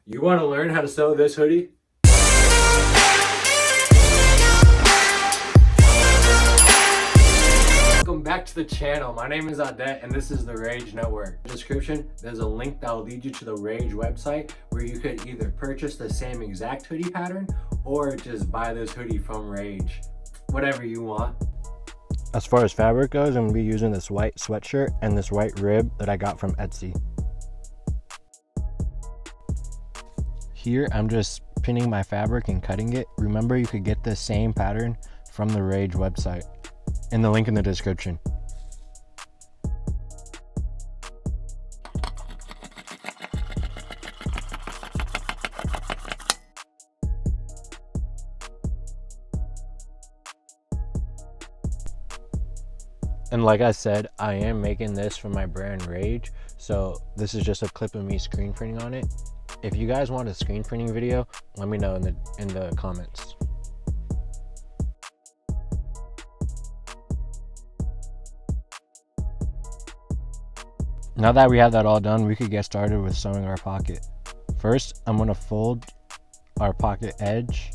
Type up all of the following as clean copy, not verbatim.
You want to learn how to sew this hoodie? Welcome back to the channel. My name is Adet and this is the Rage Network. In the description, there's a link that will lead you to the Rage website where you could either purchase the same exact hoodie pattern or just buy this hoodie from Rage. Whatever you want. As far as fabric goes, I'm going to be using this white sweatshirt and this white rib that I got from Etsy. Here, I'm just pinning my fabric and cutting it. Remember, you could get this same pattern from the Rage website in the link in the description. And like I said, I am making this for my brand Rage, so this is just a clip of me screen printing on it. If you guys want a screen printing video, let me know in the comments. Now that we have that all done, we could get started with sewing our pocket. First, I'm going to fold our pocket edge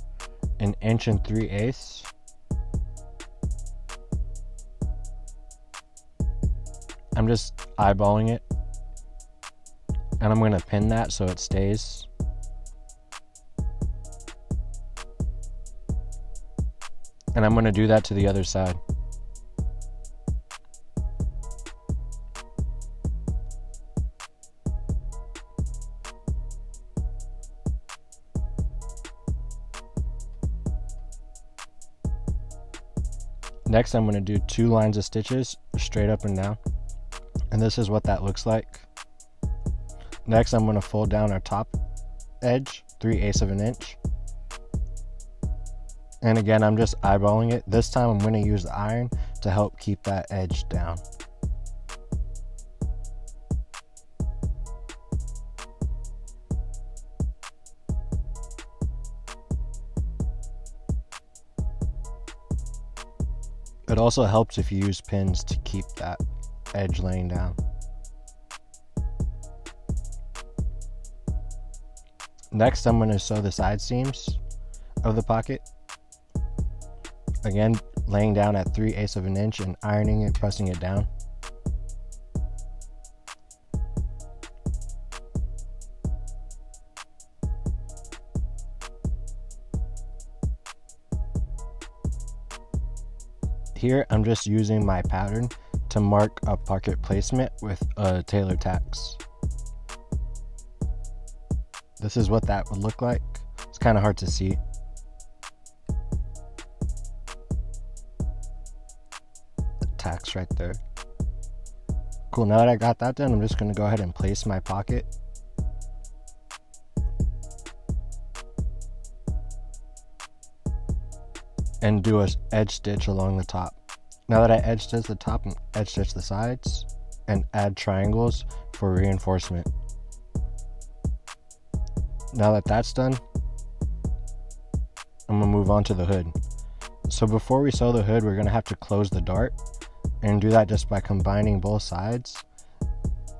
1 3/8 inches. I'm just eyeballing it, and I'm going to pin that so it stays. And I'm going to do that to the other side. Next, I'm going to do 2 lines of stitches straight up and down. And this is what that looks like. Next, I'm going to fold down our top edge 3/8 inches. And again, I'm just eyeballing it. This time I'm going to use the iron to help keep that edge down. It also helps if you use pins to keep that edge laying down. Next, I'm going to sew the side seams of the pocket. Again, laying down at 3/8 inches and ironing it, pressing it down. Here, I'm just using my pattern to mark a pocket placement with tailor tacks. This is what that would look like. It's kind of hard to see. The tacks right there. Cool, now that I got that done, I'm just going to go ahead and place my pocket. And do a edge stitch along the top. Now that I edge stitch the top and edge stitch the sides, and add triangles for reinforcement. Now that that's done, I'm going to move on to the hood. So before we sew the hood, we're going to have to close the dart, and do that just by combining both sides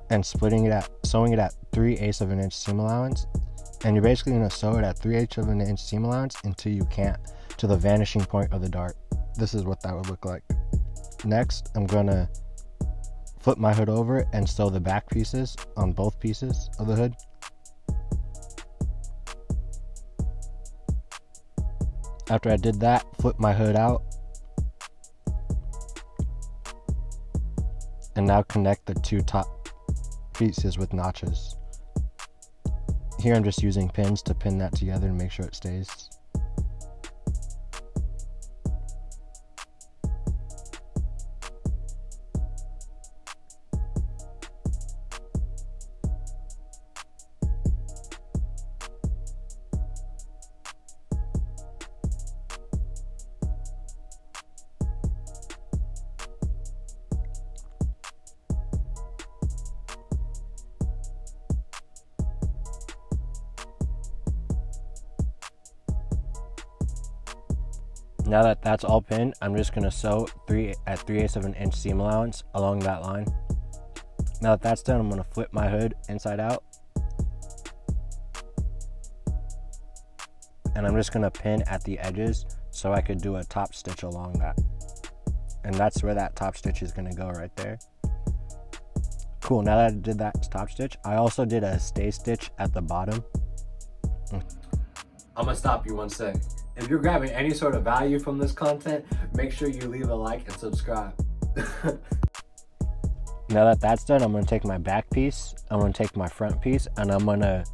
and sewing it at 3/8 inch seam allowance. And you're basically going to sew it at 3/8 inch seam allowance until you can't, to the vanishing point of the dart. This is what that would look like. Next, I'm going to flip my hood over and sew the back pieces on both pieces of the hood. After I did that, flip my hood out. And now connect the 2 top pieces with notches. Here I'm just using pins to pin that together and make sure it stays. Now that that's all pinned, I'm just going to sew at 3/8 of an inch seam allowance along that line. Now that that's done, I'm going to flip my hood inside out and I'm just gonna pin at the edges so I could do a top stitch along that. And that's where that top stitch is gonna go, right there. Cool, now that I did that top stitch, I also did a stay stitch at the bottom. I'm gonna stop you one sec. If you're grabbing any sort of value from this content, make sure you leave a like and subscribe. Now that that's done, I'm gonna take my back piece, I'm gonna take my front piece, and I'm gonna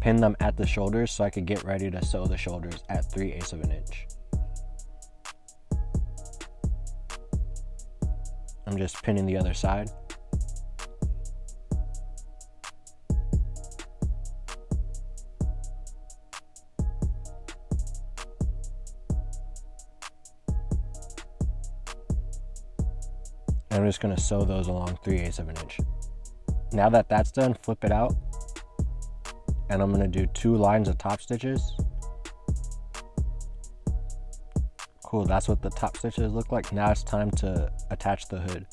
pin them at the shoulders so I could get ready to sew the shoulders at 3/8 of an inch. I'm just pinning the other side. And I'm just gonna sew those along 3/8 of an inch. Now that that's done, flip it out, and I'm gonna do 2 lines of top stitches. Cool, that's what the top stitches look like. Now it's time to attach the hood.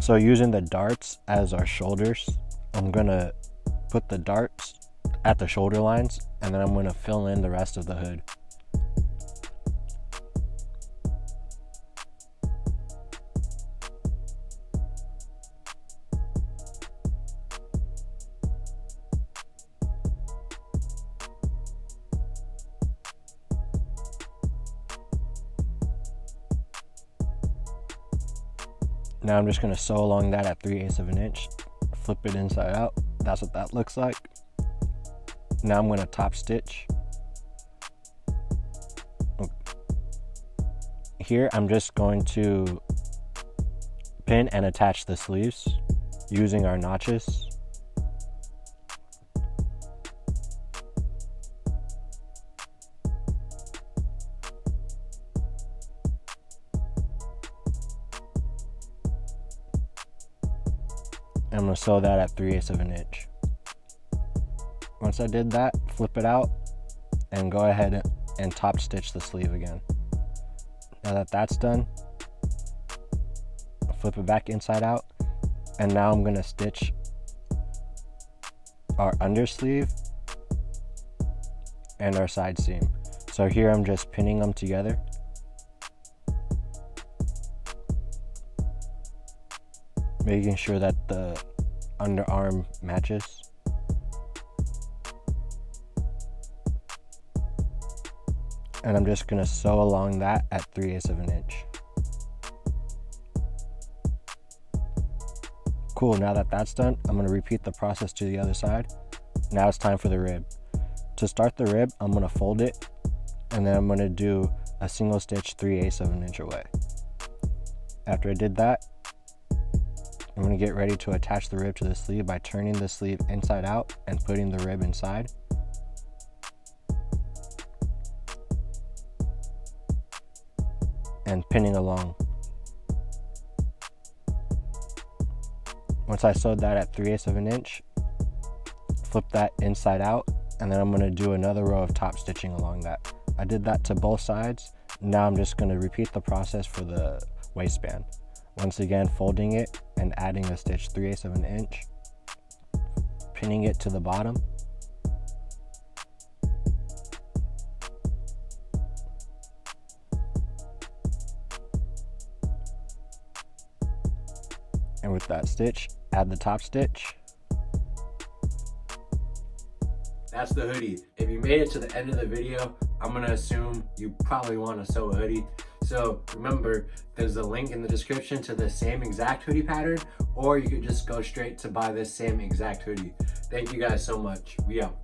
So using the darts as our shoulders, I'm gonna put the darts at the shoulder lines, and then I'm gonna fill in the rest of the hood. Now I'm just gonna sew along that at 3/8 of an inch, flip it inside out. That's what that looks like. Now I'm gonna top stitch. Here I'm just going to pin and attach the sleeves using our notches. I'm gonna sew that at 3/8 of an inch. Once I did that, flip it out and go ahead and top stitch the sleeve again. Now that that's done, flip it back inside out, and now I'm gonna stitch our undersleeve and our side seam. So here I'm just pinning them together. Making sure that the underarm matches. And I'm just gonna sew along that at 3/8 of an inch. Cool, now that that's done, I'm gonna repeat the process to the other side. Now it's time for the rib. To start the rib, I'm gonna fold it, and then I'm gonna do a single stitch 3/8 of an inch away. After I did that, I'm going to get ready to attach the rib to the sleeve by turning the sleeve inside out and putting the rib inside. And pinning along. Once I sewed that at 3/8 of an inch, flip that inside out, and then I'm going to do another row of top stitching along that. I did that to both sides. Now I'm just going to repeat the process for the waistband. Once again, folding it and adding a stitch 3/8 of an inch, pinning it to the bottom, and with that stitch, add the top stitch. That's the hoodie. If you made it to the end of the video, I'm gonna assume you probably want to sew a hoodie. So remember, there's a link in the description to the same exact hoodie pattern, or you could just go straight to buy this same exact hoodie. Thank you guys so much. We out.